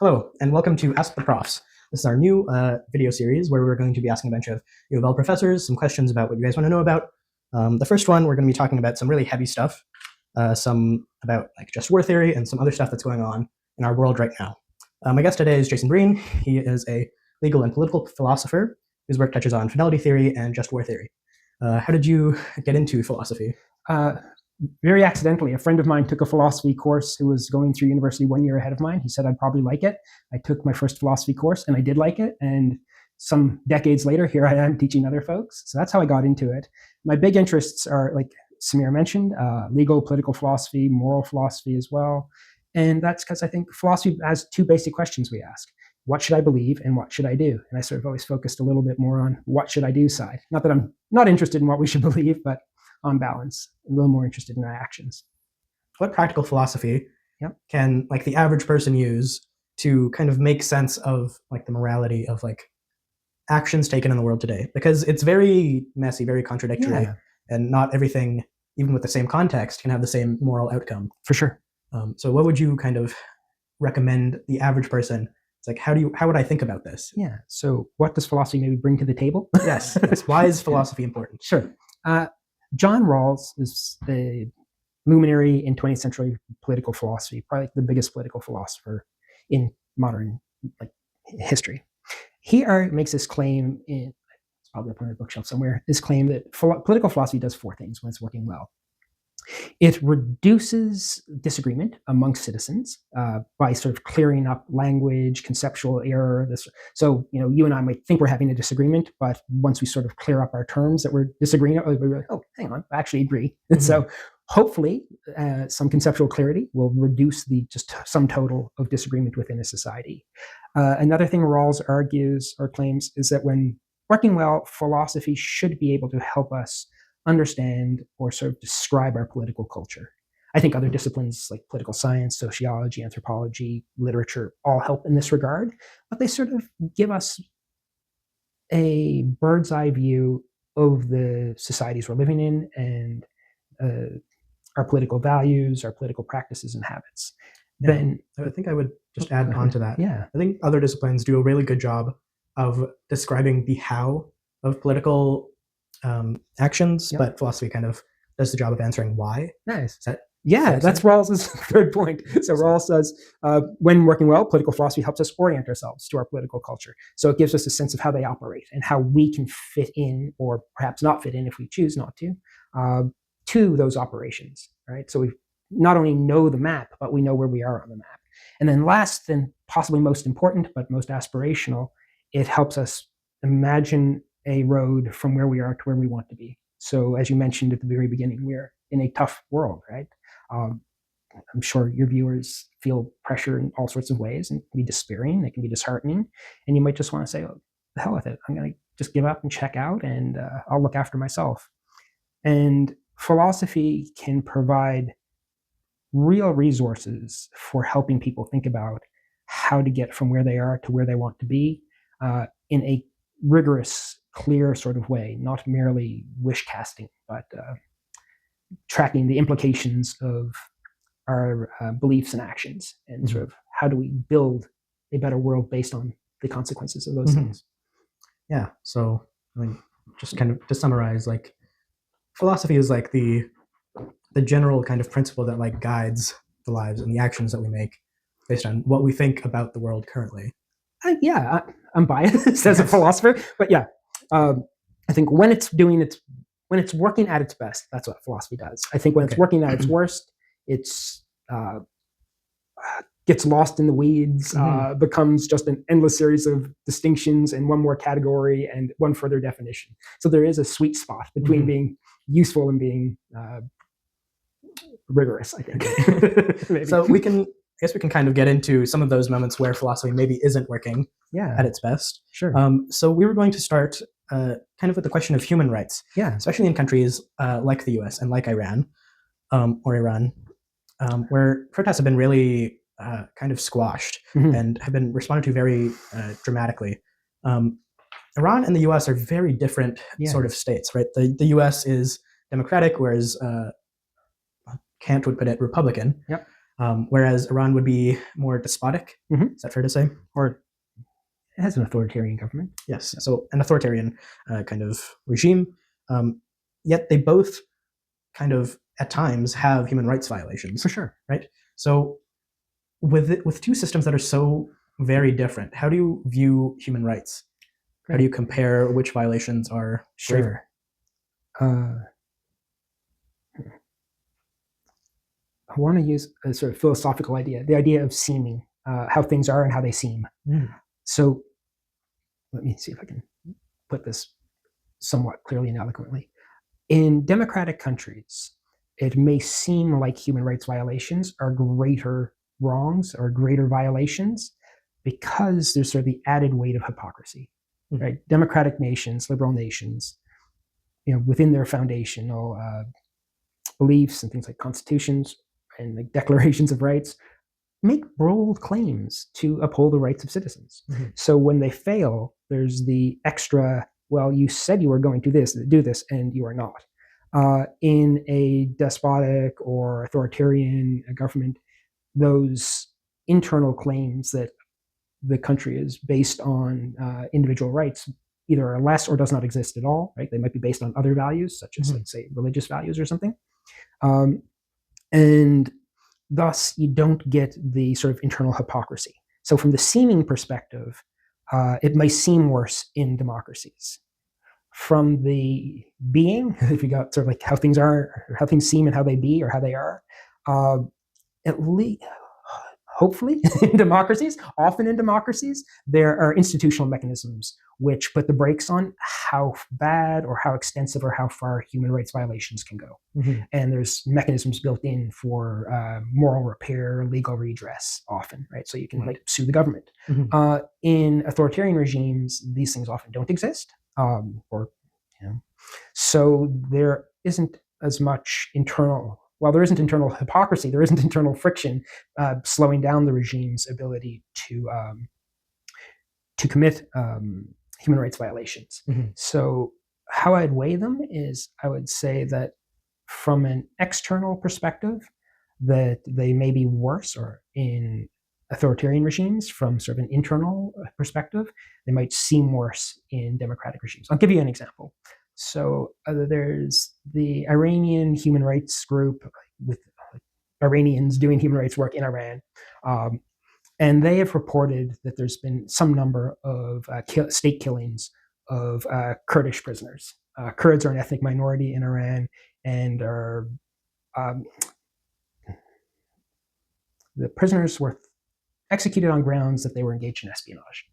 Hello, and welcome to Ask the Profs. This is our new video series where we're going to be asking a bunch of U of L professors some questions about what you guys want to know about. The first one, we're going to be talking about some really heavy stuff, some about like just war theory and some other stuff that's going on in our world right now. My guest today is Jason Breen. He is a legal and political philosopher whose work touches on fidelity theory and just war theory. How did you get into philosophy? Very accidentally. A friend of mine took a philosophy course who was going through university 1 year ahead of mine. He said I'd probably like it. I took my first philosophy course and I did like it. And some decades later, here I am teaching other folks. So that's how I got into it. My big interests are, like Samir mentioned, legal, political philosophy, moral philosophy as well. And that's because I think philosophy has two basic questions we ask. What should I believe and what should I do? And I sort of always focused a little bit more on what should I do side. Not that I'm not interested in what we should believe, but on balance, a little more interested in our actions. What practical philosophy can like the average person use to kind of make sense of like the morality of like actions taken in the world today? Because it's very messy, very contradictory, and not everything, even with the same context, can have the same moral outcome. For sure. So what would you kind of recommend the average person? It's like, how would I think about this? Yeah. So what does philosophy maybe bring to the table? Yes. Why is philosophy important? Sure. John Rawls is a luminary in 20th century political philosophy, probably the biggest political philosopher in modern history. He makes this claim it's probably up on a bookshelf somewhere, this claim that political philosophy does four things when it's working well. It reduces disagreement amongst citizens by sort of clearing up language, conceptual error. So, you and I might think we're having a disagreement, but once we sort of clear up our terms that we're disagreeing, we're like, oh, hang on, I actually agree. Mm-hmm. And so hopefully some conceptual clarity will reduce the just sum total of disagreement within a society. Another thing Rawls argues or claims is that when working well, philosophy should be able to help us understand or sort of describe our political culture. I think other disciplines like political science, sociology, anthropology, literature all help in this regard, but they sort of give us a bird's eye view of the societies we're living in and our political values, our political practices and habits. Yeah. Then I think I would just add on to that. Yeah. I think other disciplines do a really good job of describing the how of political actions, but philosophy kind of does the job of answering why. Nice. That's Rawls' third point. So Rawls says, when working well, political philosophy helps us orient ourselves to our political culture. So it gives us a sense of how they operate and how we can fit in, or perhaps not fit in if we choose not to those operations, right? So we not only know the map, but we know where we are on the map. And then last, and possibly most important, but most aspirational, it helps us imagine a road from where we are to where we want to be. So as you mentioned at the very beginning, we're in a tough world, right? I'm sure your viewers feel pressure in all sorts of ways, and it can be despairing, it can be disheartening, and you might just want to say, oh, the hell with it. I'm going to just give up and check out, and I'll look after myself. And philosophy can provide real resources for helping people think about how to get from where they are to where they want to be in a rigorous, clear sort of way, not merely wish casting, but tracking the implications of our beliefs and actions, and sort of how do we build a better world based on the consequences of those things. Yeah. So just kind of to summarize, like philosophy is like the general kind of principle that like guides the lives and the actions that we make based on what we think about the world currently. I'm biased as a philosopher, but I think when it's working at its best, that's what philosophy does. I think when it's working at its worst, it's gets lost in the weeds, becomes just an endless series of distinctions and one more category and one further definition. So there is a sweet spot between being useful and being rigorous, I think. So I guess we can kind of get into some of those moments where philosophy maybe isn't working at its best. Sure. So we were going to start kind of with the question of human rights, especially in countries like the US and like Iran, where protests have been really kind of squashed and have been responded to very dramatically. Iran and the US are very different sort of states, right? The US is democratic, whereas Kant would put it Republican. Yep. whereas Iran would be more despotic. Mhm. Is that fair to say? Or it has an authoritarian government. Yes, so an authoritarian kind of regime. Yet they both kind of at times have human rights violations. For sure. Right? So with two systems that are so very different, how do you view human rights? How do you compare which violations are Sure. I want to use a sort of philosophical idea, the idea of seeming, how things are and how they seem. So let me see if I can put this somewhat clearly and eloquently. In democratic countries, it may seem like human rights violations are greater wrongs or greater violations because there's sort of the added weight of hypocrisy. Right? Democratic nations, liberal nations, within their foundational beliefs and things like constitutions and like declarations of rights, make bold claims to uphold the rights of citizens. So when they fail, there's the extra, well, you said you were going to do this, and you are not. In a despotic or authoritarian government, those internal claims that the country is based on individual rights either are less or does not exist at all, right? They might be based on other values, such as, let's say, religious values or something. And thus, you don't get the sort of internal hypocrisy. So from the seeming perspective, it may seem worse in democracies. From the being, if you got sort of like how things are, or how things seem and how they be, or how they are, at least, hopefully, often in democracies, there are institutional mechanisms which put the brakes on how bad or how extensive or how far human rights violations can go. And there's mechanisms built in for moral repair, legal redress often, right? So you can like sue the government. In authoritarian regimes, these things often don't exist. So there isn't as much while there isn't internal hypocrisy, there isn't internal friction slowing down the regime's ability to commit human rights violations. So how I'd weigh them is I would say that from an external perspective, that they may be worse, or in authoritarian regimes, from sort of an internal perspective, they might seem worse in democratic regimes. I'll give you an example. So there's the Iranian human rights group with Iranians doing human rights work in Iran. And they have reported that there's been some number of state killings of Kurdish prisoners. Kurds are an ethnic minority in Iran and are the prisoners were executed on grounds that they were engaged in espionage.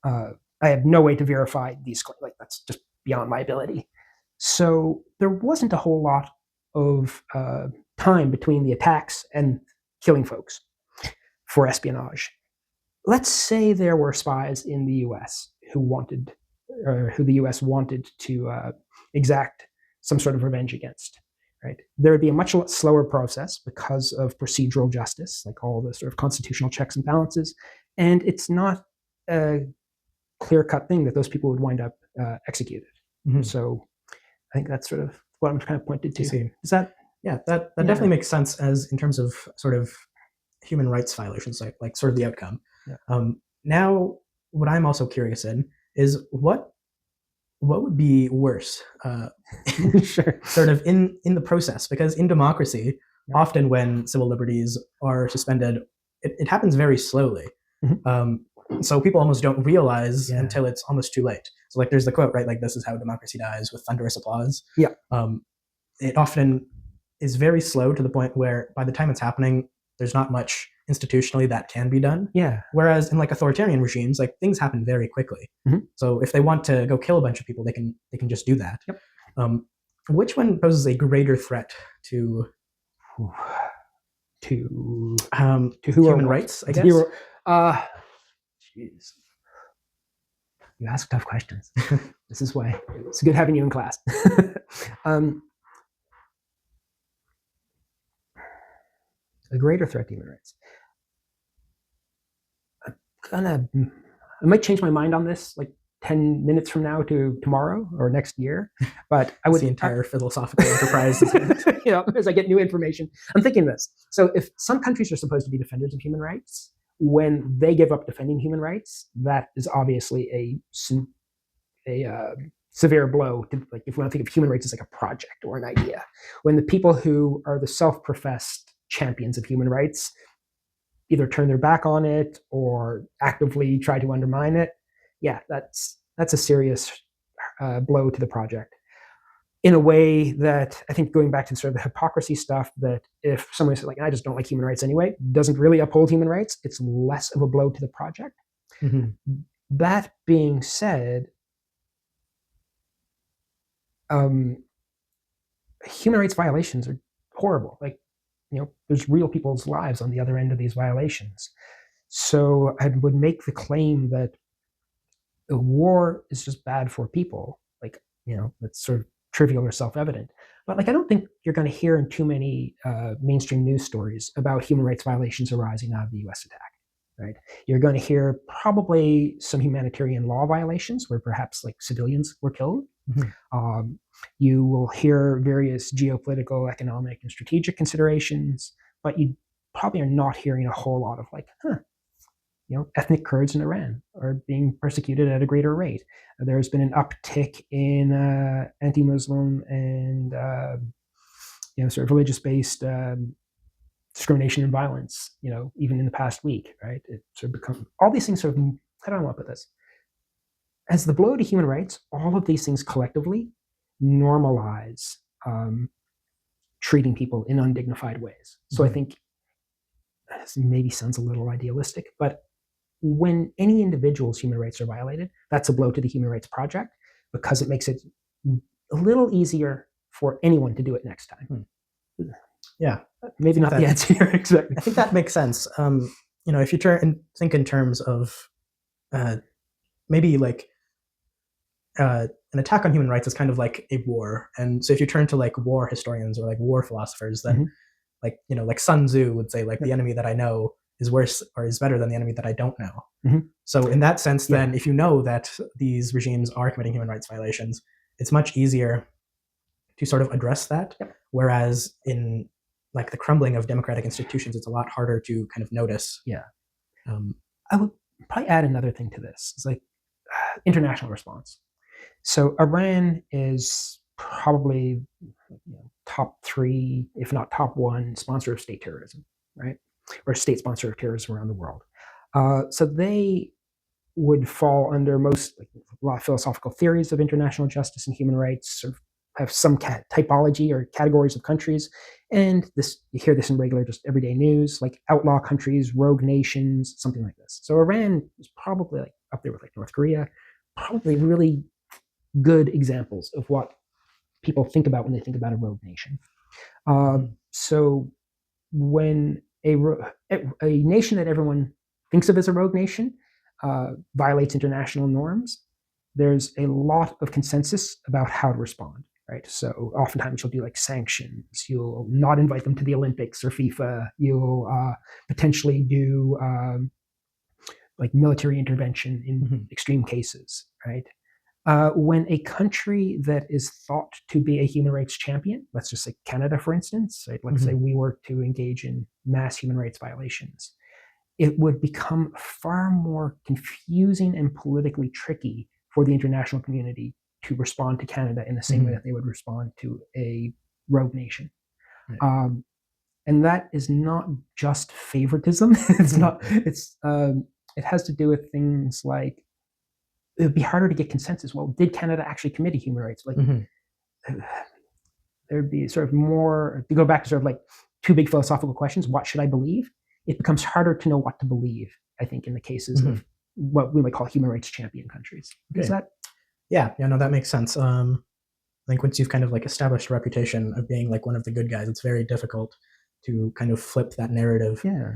I have no way to verify these claims. Like, that's just beyond my ability. So there wasn't a whole lot of time between the attacks and killing folks for espionage. Let's say there were spies in the U.S. who the U.S. wanted to exact some sort of revenge against. Right? There would be a much slower process because of procedural justice, like all the sort of constitutional checks and balances, and it's not a clear-cut thing that those people would wind up executed. So I think that's sort of what I'm kind of pointed to. Is that? Yeah, that definitely makes sense as in terms of sort of human rights violations, like sort of the outcome. Now, what I'm also curious in is what would be worse sort of in the process, because in democracy, often when civil liberties are suspended, it happens very slowly. So people almost don't realize until it's almost too late. So like there's the quote, right? Like, this is how democracy dies, with thunderous applause. It often is very slow to the point where by the time it's happening, there's not much institutionally that can be done. Whereas in like authoritarian regimes, like things happen very quickly. So if they want to go kill a bunch of people, they can just do that. Which one poses a greater threat to human rights, I guess? Jeez. You ask tough questions. This is why it's good having you in class. A greater threat to human rights. I might change my mind on this like 10 minutes from now to tomorrow or next year. But I would the entire philosophical enterprise. As I get new information, I'm thinking this. So if some countries are supposed to be defenders of human rights, when they give up defending human rights, that is obviously a severe blow to, like, if we want to think of human rights as like a project or an idea. When the people who are the self-professed champions of human rights either turn their back on it or actively try to undermine it, yeah, that's a serious blow to the project. In a way that I think, going back to sort of the hypocrisy stuff, that if someone says, like, I just don't like human rights anyway, doesn't really uphold human rights, it's less of a blow to the project. Mm-hmm. That being said, human rights violations are horrible. Like, there's real people's lives on the other end of these violations. So I would make the claim that the war is just bad for people. Like, that's sort of trivial or self-evident. But like, I don't think you're going to hear in too many mainstream news stories about human rights violations arising out of the U.S. attack. Right? You're going to hear probably some humanitarian law violations where perhaps like civilians were killed. Mm-hmm. You will hear various geopolitical, economic, and strategic considerations, but you probably are not hearing a whole lot of like, ethnic Kurds in Iran are being persecuted at a greater rate. There's been an uptick in anti-Muslim and sort of religious-based discrimination and violence, even in the past week, right? It sort of become, all these things sort of, how do I want to put this? As the blow to human rights, all of these things collectively normalize treating people in undignified ways. So I think this maybe sounds a little idealistic, but when any individual's human rights are violated, that's a blow to the human rights project, because it makes it a little easier for anyone to do it next time. Yeah, maybe not the answer here exactly. I think that makes sense. If you turn and think in terms of maybe like an attack on human rights is kind of like a war, and so if you turn to like war historians or like war philosophers, then like Sun Tzu would say, like, the enemy that I know is worse or is better than the enemy that I don't know. Mm-hmm. So in that sense, then if you know that these regimes are committing human rights violations, it's much easier to sort of address that. Yep. Whereas in like the crumbling of democratic institutions, it's a lot harder to kind of notice. Yeah. I would probably add another thing to this. It's like international response. So Iran is probably top 3, if not top 1, sponsor of state terrorism, right? Or state sponsor of terrorism around the world. So they would fall under most, like, a lot of philosophical theories of international justice and human rights, sort of have some typology or categories of countries. And this, you hear this in regular, just everyday news, like outlaw countries, rogue nations, something like this. So Iran is probably like up there with like North Korea, probably really good examples of what people think about when they think about a rogue nation. So when a nation that everyone thinks of as a rogue nation violates international norms, there's a lot of consensus about how to respond, right? So oftentimes you'll do like sanctions, you'll not invite them to the Olympics or FIFA, you'll potentially do like military intervention in extreme cases, right? When a country that is thought to be a human rights champion, let's just say Canada, for instance, right? Let's say we were to engage in mass human rights violations, it would become far more confusing and politically tricky for the international community to respond to Canada in the same way that they would respond to a rogue nation. Right. And that is not just favoritism. It has to do with things like, it would be harder to get consensus. Well, did Canada actually commit a human rights? Like, there'd be sort of more, to go back to sort of like 2 big philosophical questions. What should I believe? It becomes harder to know what to believe, I think, in the cases of what we might call human rights champion countries. Okay. Is that? Yeah, no, that makes sense. I think once you've kind of like established a reputation of being like one of the good guys, it's very difficult to kind of flip that narrative. Yeah.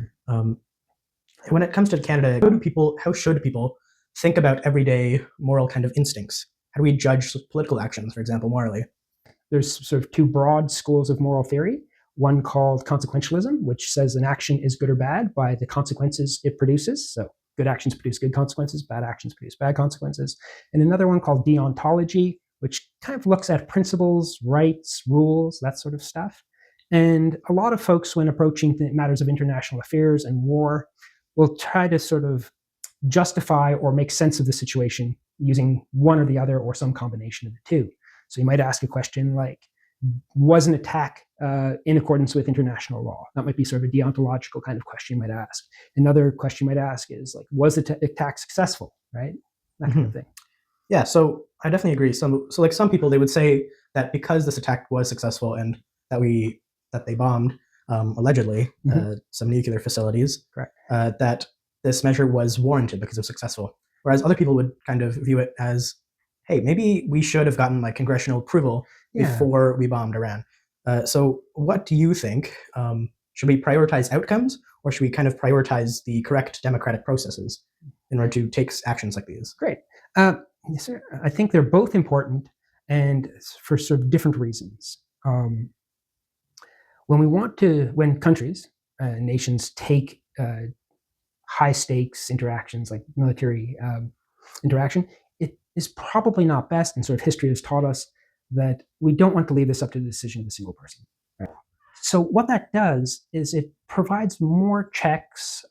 When it comes to Canada, how should people think about everyday moral kind of instincts? How do we judge political actions, for example, morally? There's sort of 2 broad schools of moral theory. One called consequentialism, which says an action is good or bad by the consequences it produces. So good actions produce good consequences, bad actions produce bad consequences. And another one called deontology, which kind of looks at principles, rights, rules, that sort of stuff. And a lot of folks, when approaching matters of international affairs and war, will try to sort of justify or make sense of the situation using one or the other or some combination of the two. So you might ask a question like, was an attack in accordance with international law? That might be sort of a deontological kind of question you might ask. Another question you might ask is like, was the attack successful, right? That kind of thing. Yeah, so I definitely agree. So like some people, they would say that because this attack was successful and that they bombed allegedly some nuclear facilities, Correct. That this measure was warranted because it was successful. Whereas other people would kind of view it as, hey, maybe we should have gotten like congressional approval before we bombed Iran. So what do you think? Should we prioritize outcomes, or should we kind of prioritize the correct democratic processes in order to take actions like these? Great. Yes, sir. I think they're both important, and for sort of different reasons. When countries, nations take high stakes interactions like military interaction, it is probably not best, and sort of history has taught us that we don't want to leave this up to the decision of a single person. Right? So what that does is it provides more checks,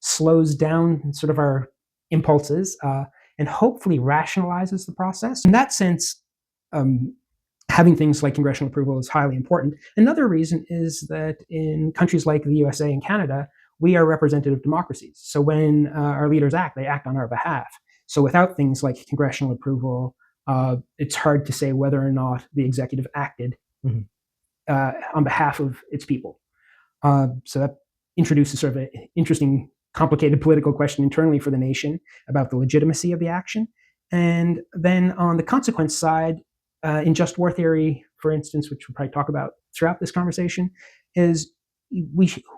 slows down sort of our impulses, and hopefully rationalizes the process. In that sense, having things like congressional approval is highly important. Another reason is that in countries like the USA and Canada, we are representative democracies. So when our leaders act, they act on our behalf. So without things like congressional approval, it's hard to say whether or not the executive acted on behalf of its people. So that introduces sort of an interesting, complicated political question internally for the nation about the legitimacy of the action. And then on the consequence side, in just war theory, for instance, which we'll probably talk about throughout this conversation, is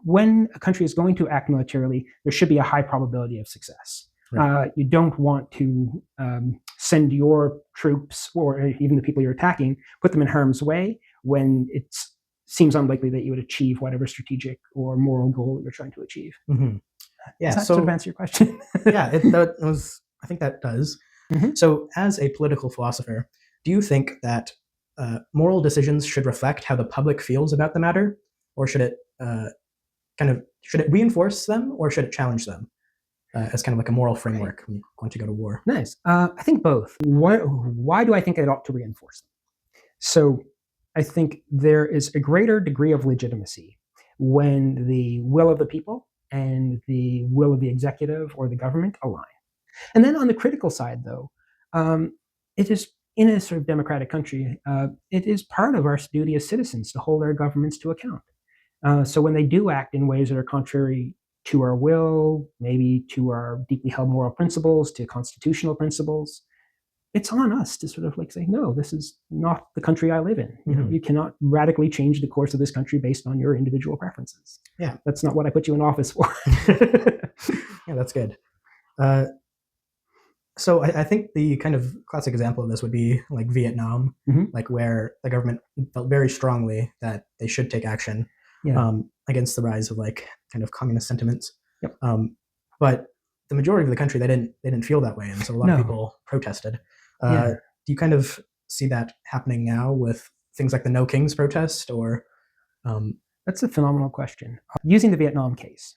when a country is going to act militarily, there should be a high probability of success. Right. You don't want to send your troops or even the people you're attacking, put them in harm's way when it seems unlikely that you would achieve whatever strategic or moral goal you're trying to achieve. Yeah, does that sort of answer your question? Yeah, I think that does. So as a political philosopher, do you think that moral decisions should reflect how the public feels about the matter, or should it should it reinforce them, or should it challenge them as kind of like a moral framework when you want to go to war? Nice. I think both. Why do I think it ought to reinforce them? So I think there is a greater degree of legitimacy when the will of the people and the will of the executive or the government align. And then on the critical side, though, it is in a sort of democratic country, it is part of our duty as citizens to hold our governments to account. So when they do act in ways that are contrary to our will, maybe to our deeply held moral principles, to constitutional principles, it's on us to sort of like say, no, this is not the country I live in. You cannot radically change the course of this country based on your individual preferences. Yeah. That's not what I put you in office for. Yeah, that's good. So I think the kind of classic example of this would be like Vietnam, like where the government felt very strongly that they should take action against the rise of like kind of communist sentiments. But the majority of the country, they didn't feel that way, and so a lot of people protested. Do you kind of see that happening now with things like the No Kings protest, or? That's a phenomenal question. Using the Vietnam case,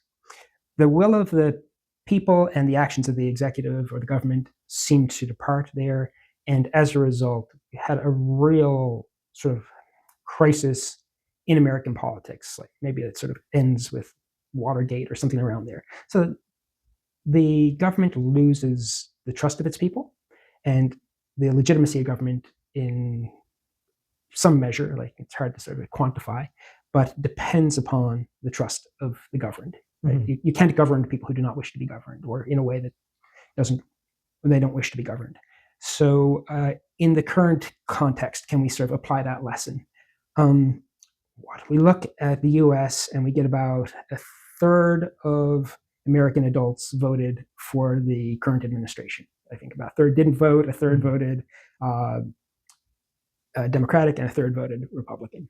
the will of the people and the actions of the executive or the government seemed to depart there, and as a result, we had a real sort of crisis in American politics. Like maybe it sort of ends with Watergate or something around there. So the government loses the trust of its people, and the legitimacy of government in some measure, like it's hard to sort of quantify, but depends upon the trust of the governed. Right? You can't govern people who do not wish to be governed, or in a way that they don't wish to be governed. So in the current context, can we sort of apply that lesson? We look at the US and we get about a third of American adults voted for the current administration. I think about a third didn't vote, a third voted Democratic, and a third voted Republican.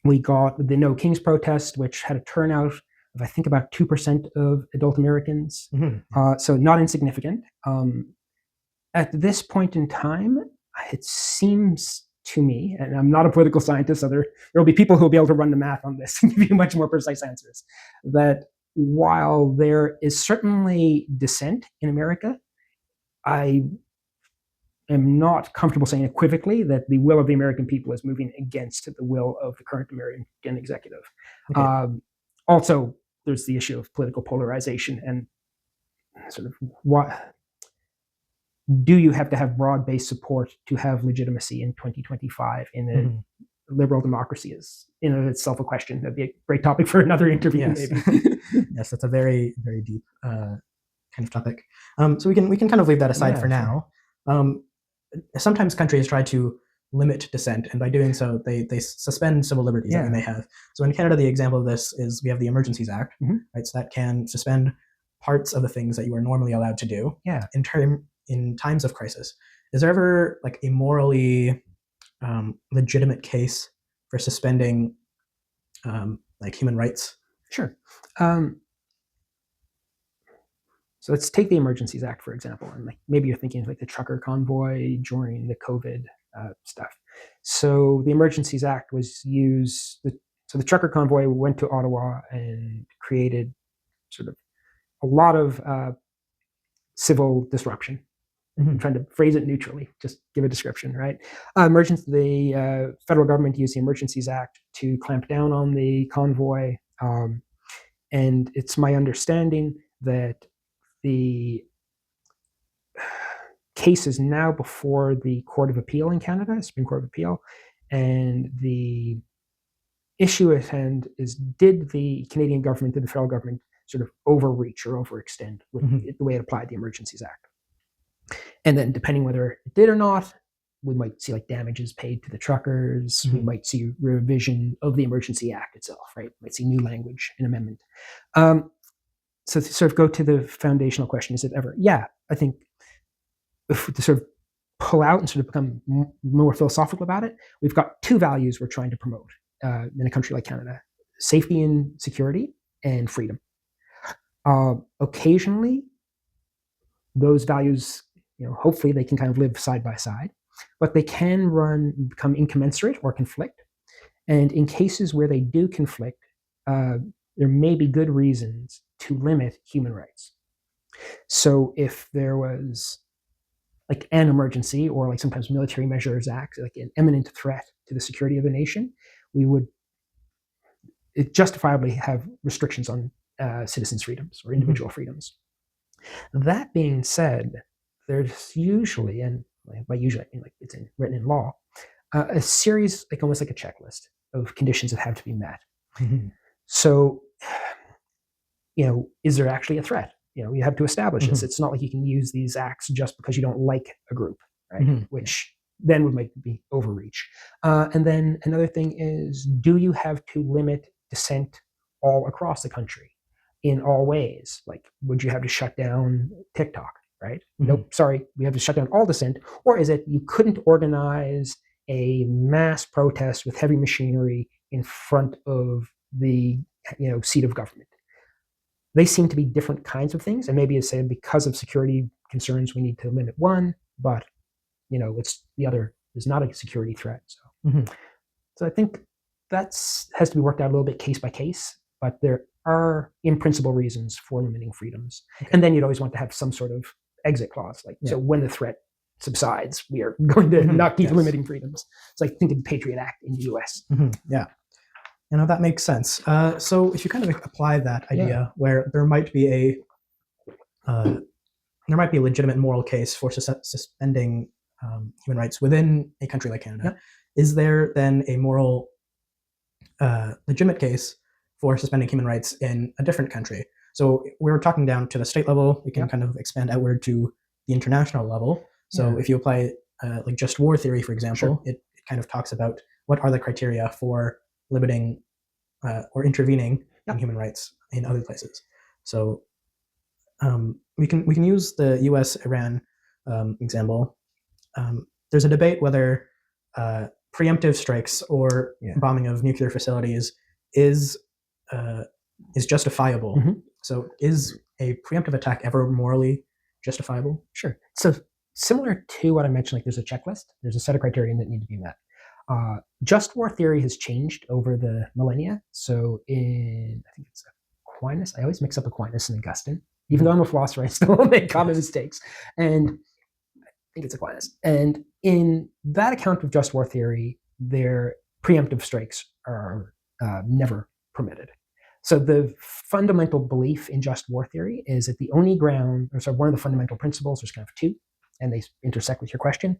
We got the No Kings protest, which had a turnout of I think about 2% of adult Americans, Mm-hmm. so not insignificant. At this point in time, it seems to me, and I'm not a political scientist, so there will be people who will be able to run the math on this and give you much more precise answers, that while there is certainly dissent in America, I am not comfortable saying equivocally that the will of the American people is moving against the will of the current American executive. Okay. Also, there's the issue of political polarization and sort of what do you have to have broad-based support to have legitimacy in 2025 in a liberal democracy is in and of itself a question. That'd be a great topic for another interview, Yes. maybe. Yes, that's a very, very deep kind of topic. So we can kind of leave that aside for now. Sometimes countries try to limit dissent, and by doing so, they suspend civil liberties that we may have. So in Canada, the example of this is we have the Emergencies Act, right? So that can suspend parts of the things that you are normally allowed to do in times of crisis. Is there ever like a morally legitimate case for suspending like human rights? Sure. So let's take the Emergencies Act, for example, and like maybe you're thinking of like the trucker convoy during the COVID stuff. So the Emergencies Act was used. So the trucker convoy went to Ottawa and created sort of a lot of civil disruption. I'm trying to phrase it neutrally, just give a description, right? The federal government used the Emergencies Act to clamp down on the convoy, and it's my understanding that the case is now before the Court of Appeal in Canada, Supreme Court of Appeal, and the issue at hand is, did the Canadian government, did the federal government sort of overreach or overextend with the way it applied the Emergencies Act? And then depending whether it did or not, we might see like damages paid to the truckers. We might see revision of the Emergency Act itself, right? We might see new language, an amendment. So to sort of go to the foundational question, is it ever? Yeah, I think if to sort of pull out and sort of become more philosophical about it, we've got two values we're trying to promote in a country like Canada: safety and security, and freedom. Occasionally, those values, hopefully they can kind of live side by side, but they can become incommensurate or conflict. And in cases where they do conflict, there may be good reasons to limit human rights. So if there was like an emergency or like sometimes military measures act, like an imminent threat to the security of a nation, we would justifiably have restrictions on citizens' freedoms or individual freedoms. That being said, there's usually, and by usually I mean like it's written in law, a series, like almost like a checklist of conditions that have to be met. So, is there actually a threat? You have to establish this. It's not like you can use these acts just because you don't like a group, right? Which then would make be overreach. And then another thing is, do you have to limit dissent all across the country in all ways? Like, would you have to shut down TikTok, right? Nope, sorry, we have to shut down all dissent. Or is it you couldn't organize a mass protest with heavy machinery in front of the seat of government? They seem to be different kinds of things, and maybe it's saying because of security concerns we need to limit one, but it's the other is not a security threat. So I think has to be worked out a little bit case by case, but there are in principle reasons for limiting freedoms. And then you'd always want to have some sort of exit clause, so when the threat subsides, we are going to not keep limiting freedoms. It's like think of the Patriot Act in the US. Yeah. That makes sense. So if you kind of apply that idea where there might be a legitimate moral case for suspending human rights within a country like Canada, is there then a moral legitimate case for suspending human rights in a different country? So we're talking down to the state level. We can kind of expand outward to the international level. So if you apply like just war theory, for example, it kind of talks about what are the criteria for limiting or intervening in human rights in other places. So we can use the U.S.-Iran example. There's a debate whether preemptive strikes or bombing of nuclear facilities is is justifiable. Mhm. So is a preemptive attack ever morally justifiable? Sure. So similar to what I mentioned, like there's a checklist, there's a set of criteria that need to be met. Just war theory has changed over the millennia. So I think it's Aquinas. I always mix up Aquinas and Augustine. Even though I'm a philosopher, I still make common mistakes. And I think it's Aquinas. And in that account of just war theory, their preemptive strikes are never permitted. So the fundamental belief in just war theory is that the only ground, or sorry, one of the fundamental principles, there's kind of two, and they intersect with your question,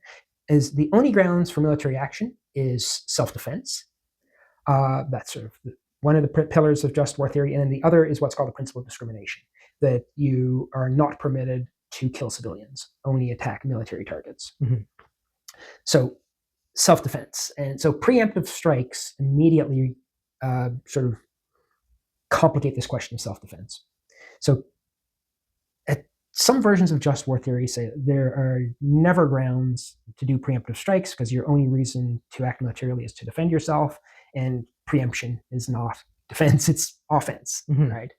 is the only grounds for military action is self-defense. That's sort of one of the pillars of just war theory, and then the other is what's called the principle of discrimination, that you are not permitted to kill civilians, only attack military targets. Mhm. So self-defense. And so preemptive strikes immediately sort of complicate this question of self-defense. So some versions of just war theory say there are never grounds to do preemptive strikes because your only reason to act militarily is to defend yourself, and preemption is not defense, it's offense, right?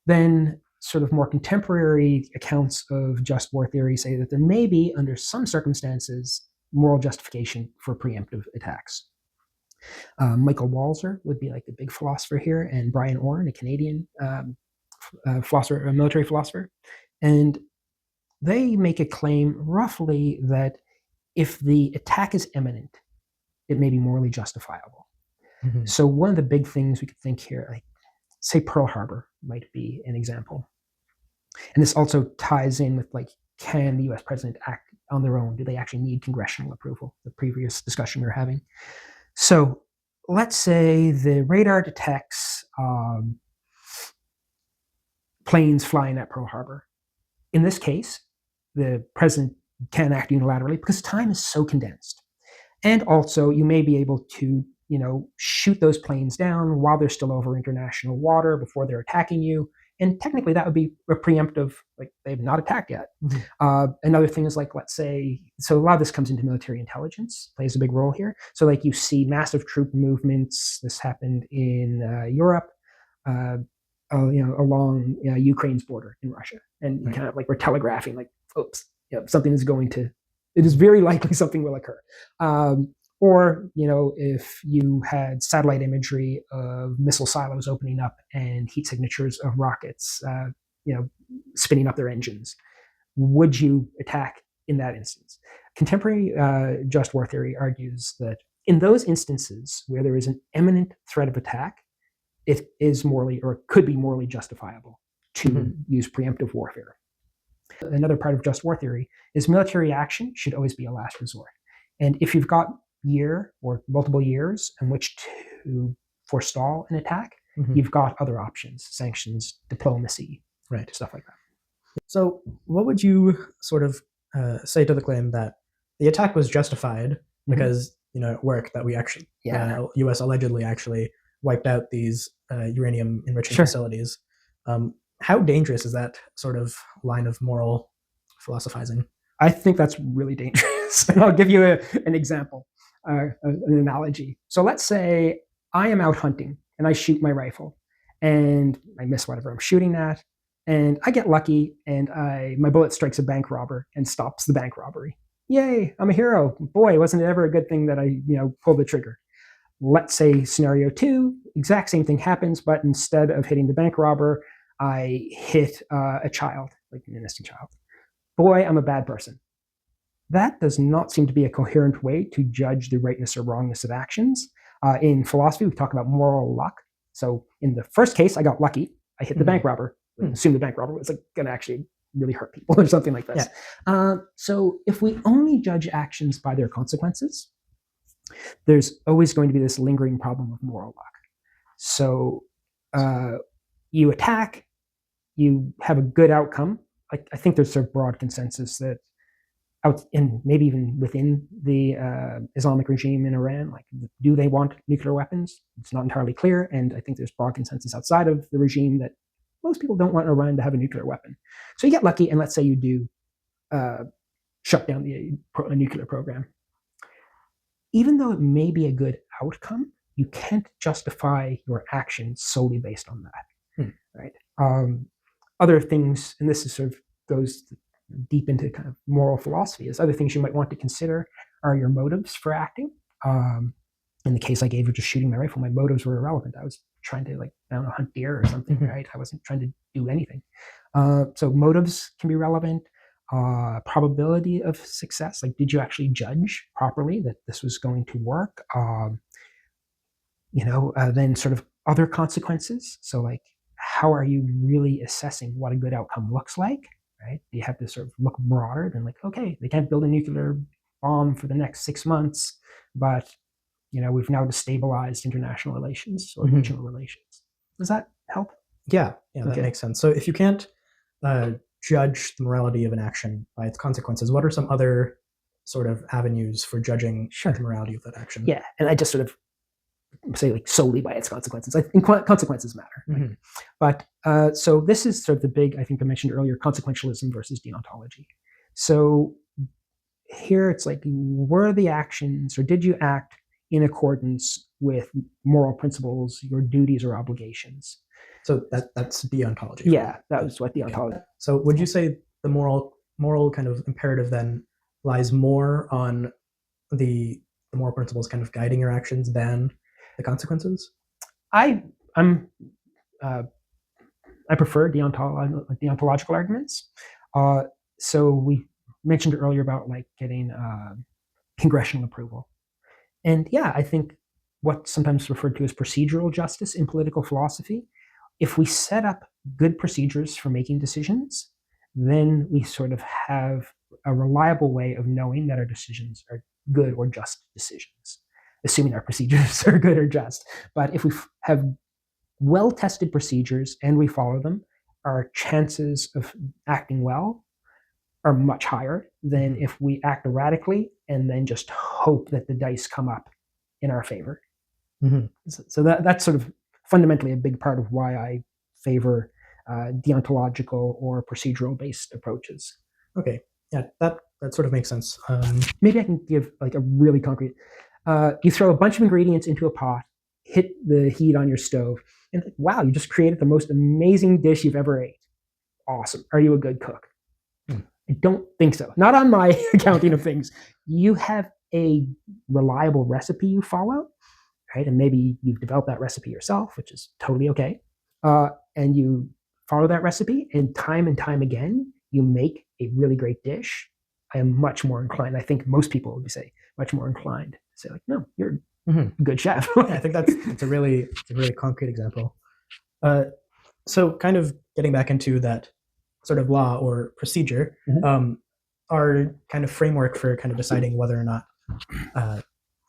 Then sort of more contemporary accounts of just war theory say that there may be, under some circumstances, moral justification for preemptive attacks. Michael Walzer would be like the big philosopher here, and Brian Orrin, a Canadian philosopher, a military philosopher. And they make a claim roughly that if the attack is imminent, it may be morally justifiable. So one of the big things we could think here, like say Pearl Harbor might be an example. And this also ties in with like, can the US president act on their own? Do they actually need congressional approval? The previous discussion we were having. So let's say the radar detects planes flying at Pearl Harbor. In this case, the president can act unilaterally because time is so condensed. And also, you may be able to, shoot those planes down while they're still over international water before they're attacking you. And technically, that would be a preemptive, like they've not attacked yet. Another thing is like, let's say, so a lot of this comes into military intelligence, plays a big role here. So like you see massive troop movements. This happened in Europe, along Ukraine's border in Russia. And you kind of like we're telegraphing like, oops, something is going to, it is very likely something will occur. Or, if you had satellite imagery of missile silos opening up and heat signatures of rockets, spinning up their engines, would you attack in that instance? Contemporary just war theory argues that in those instances where there is an imminent threat of attack, it is morally or could be morally justifiable to use preemptive warfare. Another part of just war theory is military action should always be a last resort. And if you've got year or multiple years in which to forestall an attack, you've got other options, sanctions, diplomacy, right, stuff like that. So what would you sort of say to the claim that the attack was justified because, it worked, that we actually, U.S. allegedly actually wiped out these uranium enriching facilities? How dangerous is that sort of line of moral philosophizing? I think that's really dangerous. And I'll give you an example, an analogy. So let's say I am out hunting and I shoot my rifle and I miss whatever I'm shooting at, and I get lucky and my bullet strikes a bank robber and stops the bank robbery. Yay, I'm a hero. Boy, wasn't it ever a good thing that I pulled the trigger. Let's say scenario 2, exact same thing happens, but instead of hitting the bank robber, I hit a child, like an innocent child. Boy, I'm a bad person. That does not seem to be a coherent way to judge the rightness or wrongness of actions. In philosophy, we talk about moral luck. So in the first case, I got lucky. I hit the bank robber. Assume the bank robber was going to actually really hurt people or something like this. So if we only judge actions by their consequences, there's always going to be this lingering problem of moral luck. So you attack, you have a good outcome. I think there's a broad consensus that and maybe even within the Islamic regime in Iran, like, do they want nuclear weapons? It's not entirely clear, and I think there's broad consensus outside of the regime that most people don't want Iran to have a nuclear weapon. So you get lucky, and let's say you do shut down the nuclear program. Even though it may be a good outcome, you can't justify your actions solely based on that, right? Other things, and this is sort of goes deep into kind of moral philosophy, is other things you might want to consider are your motives for acting. In the case I gave of just shooting my rifle, my motives were irrelevant. I was trying to, like, I don't know, hunt deer or something, right? I wasn't trying to do anything. So motives can be relevant. Probability of success, like, did you actually judge properly that this was going to work? Then sort of other consequences. So, like, how are you really assessing what a good outcome looks like, right? You have to sort of look broader than, like, okay, they can't build a nuclear bomb for the next 6 months, but we've now destabilized international relations or regional relations. Does that help? Yeah, that makes sense. So if you can't judge the morality of an action by its consequences, what are some other sort of avenues for judging the morality of that action? Yeah, and I just sort of say, like, solely by its consequences. I think consequences matter. Right? But so this is sort of the big, I think I mentioned earlier, consequentialism versus deontology. So here it's like, were the actions, or did you act in accordance with moral principles, your duties or obligations? So that's deontology. Yeah, that was what deontology. So would you say the moral kind of imperative then lies more on the moral principles kind of guiding your actions than the consequences? I prefer deontological arguments. So we mentioned earlier about, like, getting congressional approval. And yeah, I think what's sometimes referred to as procedural justice in political philosophy, if we set up good procedures for making decisions, then we sort of have a reliable way of knowing that our decisions are good or just decisions, assuming our procedures are good or just. But if we have well-tested procedures and we follow them, our chances of acting well are much higher than if we act erratically and then just hope that the dice come up in our favor. So that's sort of fundamentally a big part of why I favor deontological or procedural-based approaches. Okay, yeah, that sort of makes sense. Maybe I can give, like, a really concrete. You throw a bunch of ingredients into a pot, hit the heat on your stove, and, wow, you just created the most amazing dish you've ever ate. Awesome. Are you a good cook? I don't think so. Not on my accounting of things. You have a reliable recipe you follow, right? And maybe you've developed that recipe yourself, which is totally okay. And you follow that recipe, and time again, you make a really great dish. I am much more inclined. I think most people would say much more inclined to say, like, no, you're a good chef. I think that's a really concrete example. So kind of getting back into that sort of law or procedure, our kind of framework for kind of deciding whether or not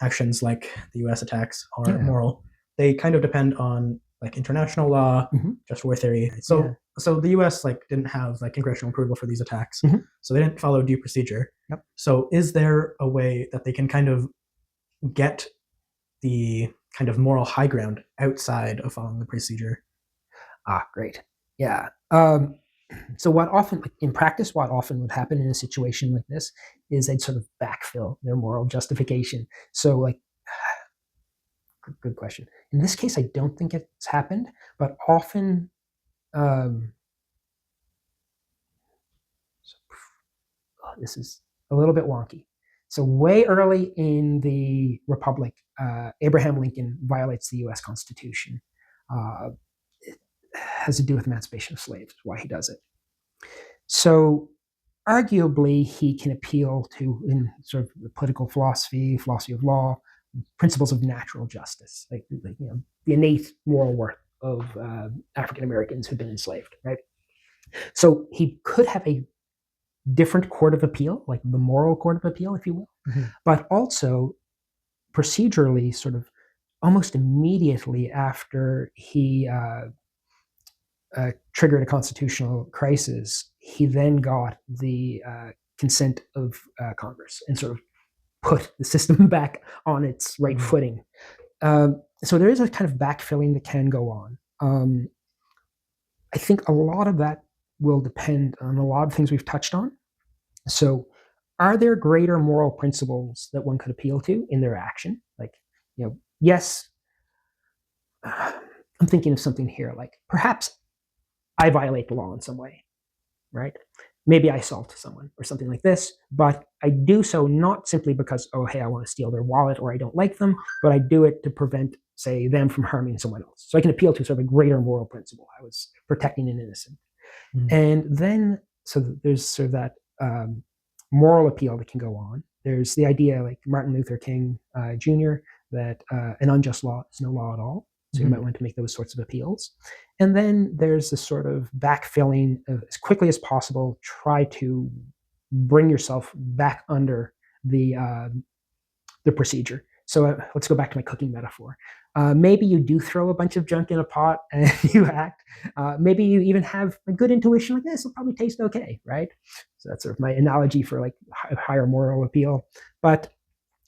actions like the U.S. attacks are moral, they kind of depend on, like, international law, just war theory. So the U.S. didn't have congressional approval for these attacks, so they didn't follow due procedure. So is there a way that they can kind of get the kind of moral high ground outside of following the procedure? Great. Yeah. So what often, in practice, what often would happen in a situation like this is they'd sort of backfill their moral justification. So, good question. In this case, I don't think it's happened, but often, this is a little bit wonky. So way early in the Republic, Abraham Lincoln violates the U.S. Constitution. It has to do with emancipation of slaves, why he does it. So arguably, he can appeal to, in sort of the political philosophy of law, principles of natural justice, like the innate moral worth of African Americans who've been enslaved, right? So he could have a different court of appeal, like the moral court of appeal, if you will, but also procedurally, sort of almost immediately after he triggered a constitutional crisis, he then got the consent of Congress and sort of put the system back on its right footing. So there is a kind of backfilling that can go on. I think a lot of that will depend on a lot of things we've touched on. So are there greater moral principles that one could appeal to in their action? Like, yes, I'm thinking of something here, like perhaps I violate the law in some way, right? Maybe I assault someone or something like this, but I do so not simply because, oh, hey, I want to steal their wallet or I don't like them, but I do it to prevent, say, them from harming someone else. So I can appeal to sort of a greater moral principle. I was protecting an innocent. Mm-hmm. And then, so there's sort of that moral appeal that can go on. There's the idea, like Martin Luther King Jr., that an unjust law is no law at all. So you might want to make those sorts of appeals. And then there's this sort of backfilling of, as quickly as possible, try to bring yourself back under the procedure. So let's go back to my cooking metaphor. Maybe you do throw a bunch of junk in a pot and you act. Maybe you even have a good intuition like this will probably taste okay, right? So that's sort of my analogy for like higher moral appeal. But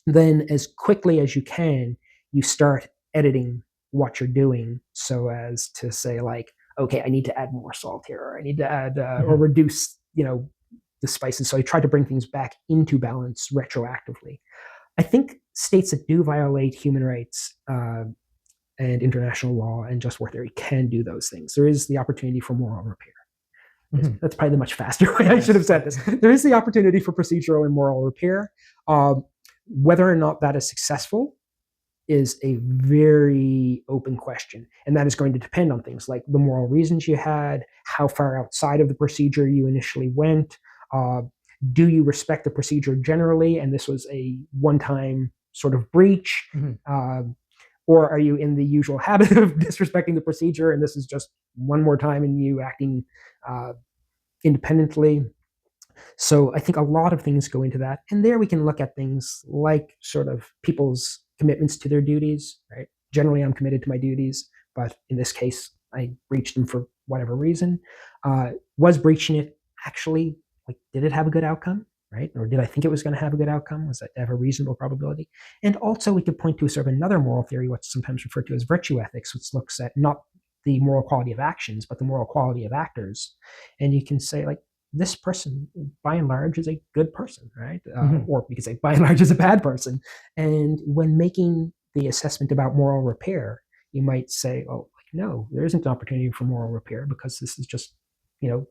then as quickly as you can, you start editing what you're doing so as to say like, okay, I need to add more salt here, or I need to add or reduce, the spices. So I try to bring things back into balance retroactively. I think states that do violate human rights and international law and just war theory can do those things. There is the opportunity for moral repair. Mm-hmm. That's probably the much faster way I should have said this. There is the opportunity for procedural and moral repair. Whether or not that is successful is a very open question. And that is going to depend on things like the moral reasons you had, how far outside of the procedure you initially went, do you respect the procedure generally, and this was a one-time sort of breach, or are you in the usual habit of disrespecting the procedure, and this is just one more time and you acting independently? So I think a lot of things go into that, and there we can look at things like sort of people's commitments to their duties, right? Generally, I'm committed to my duties, but in this case, I breached them for whatever reason. Was breaching it actually, like, did it have a good outcome, right? Or did I think it was going to have a good outcome? Was that have a reasonable probability? And also we could point to sort of another moral theory, what's sometimes referred to as virtue ethics, which looks at not the moral quality of actions, but the moral quality of actors. And you can say, like, this person, by and large, is a good person, right? Or we could say, by and large, is a bad person. And when making the assessment about moral repair, you might say, oh, like, no, there isn't an opportunity for moral repair because this is just,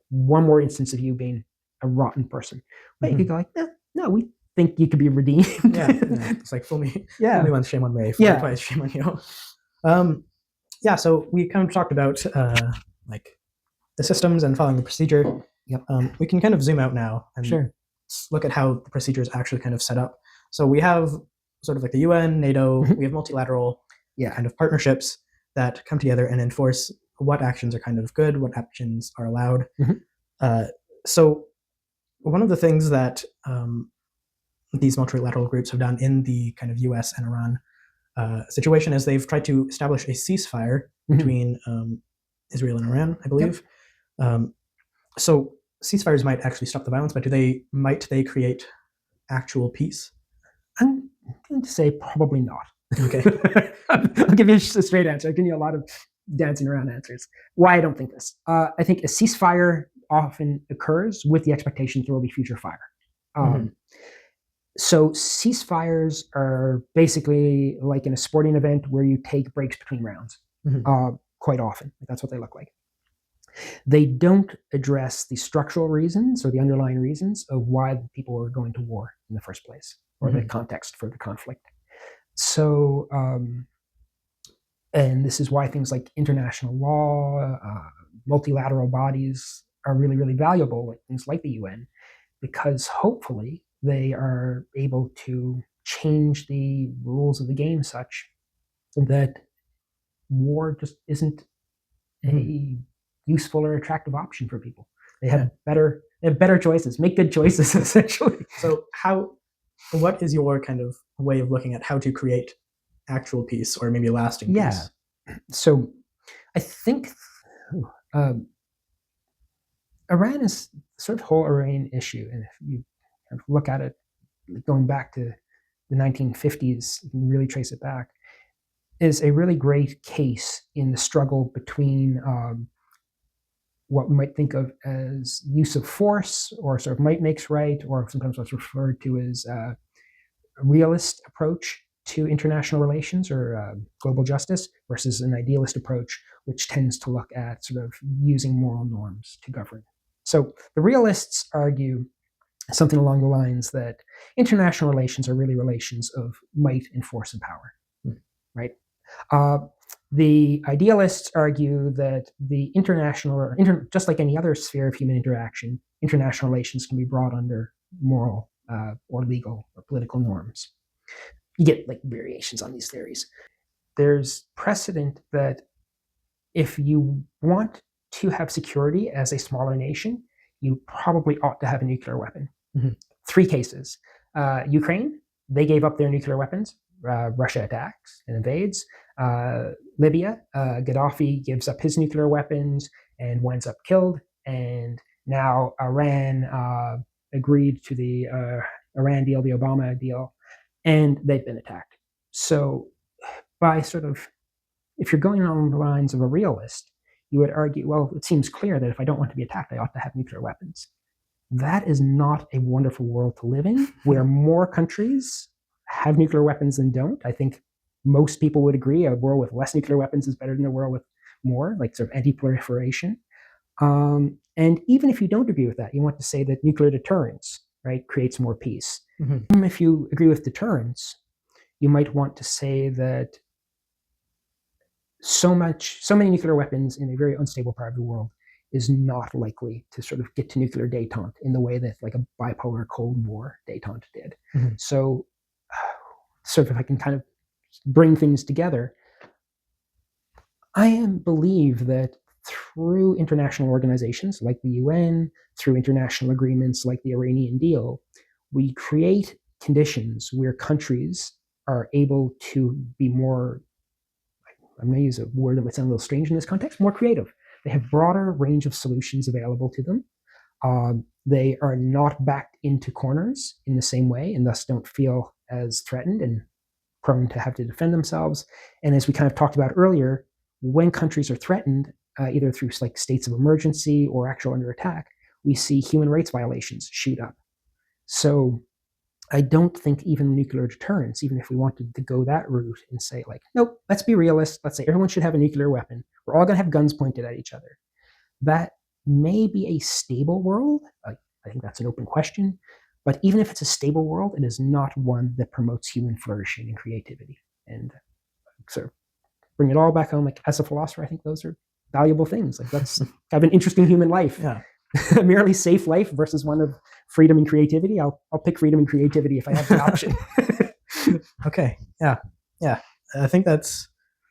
one more instance of you being a rotten person. But you could go like, no, we think you could be redeemed. Yeah. It's like, fool me once, shame on me. Fool me twice, shame on you. So we kind of talked about like the systems and following the procedure. Yep. We can kind of zoom out now and look at how the procedure is actually kind of set up. So we have sort of like the UN, NATO, we have multilateral kind of partnerships that come together and enforce what actions are kind of good, what actions are allowed. So one of the things that these multilateral groups have done in the kind of US and Iran situation is they've tried to establish a ceasefire between Israel and Iran, I believe. So ceasefires might actually stop the violence, but might they create actual peace? I'm going to say probably not. Okay. I'll give you a straight answer. I've given you a lot of dancing around answers. Why I don't think this. I think a ceasefire often occurs with the expectation there will be future fire. So ceasefires are basically like in a sporting event where you take breaks between rounds quite often. That's what they look like. They don't address the structural reasons or the underlying reasons of why people are going to war in the first place, or the context for the conflict. So, and this is why things like international law, multilateral bodies are really, really valuable, like things like the UN, because hopefully they are able to change the rules of the game such that war just isn't a useful or attractive option for people. They have better choices, make good choices, essentially. So what is your kind of way of looking at how to create actual peace or maybe lasting peace? So I think Iran is sort of whole Iran issue. And if you look at it going back to the 1950s, you can really trace it back, is a really great case in the struggle between what we might think of as use of force, or sort of might makes right, or sometimes what's referred to as a realist approach to international relations or global justice versus an idealist approach, which tends to look at sort of using moral norms to govern. So the realists argue something along the lines that international relations are really relations of might and force and power, right? The idealists argue that the international, just like any other sphere of human interaction, international relations can be brought under moral or legal or political norms. You get like variations on these theories. There's precedent that if you want to have security as a smaller nation, you probably ought to have a nuclear weapon. Mm-hmm. 3 cases. Ukraine, they gave up their nuclear weapons. Russia attacks and invades. Libya, Gaddafi gives up his nuclear weapons and winds up killed. And now Iran agreed to the Iran deal, the Obama deal, and they've been attacked. So by sort of, if you're going on the lines of a realist, you would argue, well, it seems clear that if I don't want to be attacked, I ought to have nuclear weapons. That is not a wonderful world to live in, where more countries have nuclear weapons than don't. I think most people would agree a world with less nuclear weapons is better than a world with more, like sort of anti-proliferation. And even if you don't agree with that, you want to say that nuclear deterrence, right, creates more peace. Mm-hmm. If you agree with deterrence, you might want to say that so many nuclear weapons in a very unstable part of the world is not likely to sort of get to nuclear détente in the way that like a bipolar Cold War détente did. Mm-hmm. So if I can kind of bring things together, I believe that through international organizations like the UN, through international agreements like the Iranian deal, we create conditions where countries are able to be more, I'm going to use a word that might sound a little strange in this context, more creative. They have broader range of solutions available to them. They are not backed into corners in the same way and thus don't feel as threatened and prone to have to defend themselves. And as we kind of talked about earlier, when countries are threatened, either through like states of emergency or actual under attack, we see human rights violations shoot up. So I don't think even nuclear deterrence, even if we wanted to go that route and say like, nope, let's be realist. Let's say everyone should have a nuclear weapon. We're all going to have guns pointed at each other. That may be a stable world. I think that's an open question. But even if it's a stable world, it is not one that promotes human flourishing and creativity. And sort of bring it all back home. Like as a philosopher, I think those are valuable things. Like let's have an interesting human life. Yeah. A merely safe life versus one of freedom and creativity. I'll pick freedom and creativity if I have the option. Okay. Yeah. I think that's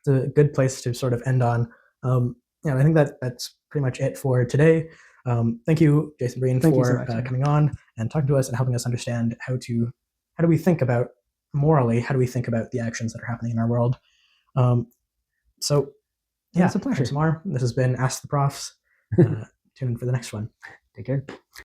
a good place to sort of end on. I think that's pretty much it for today. Thank you, Jason Breen, for coming on and talking to us and helping us understand how do we think about morally, how do we think about the actions that are happening in our world. So yeah, it's a pleasure. Thanks, Mar. This has been Ask the Profs. Tune in for the next one. Take care.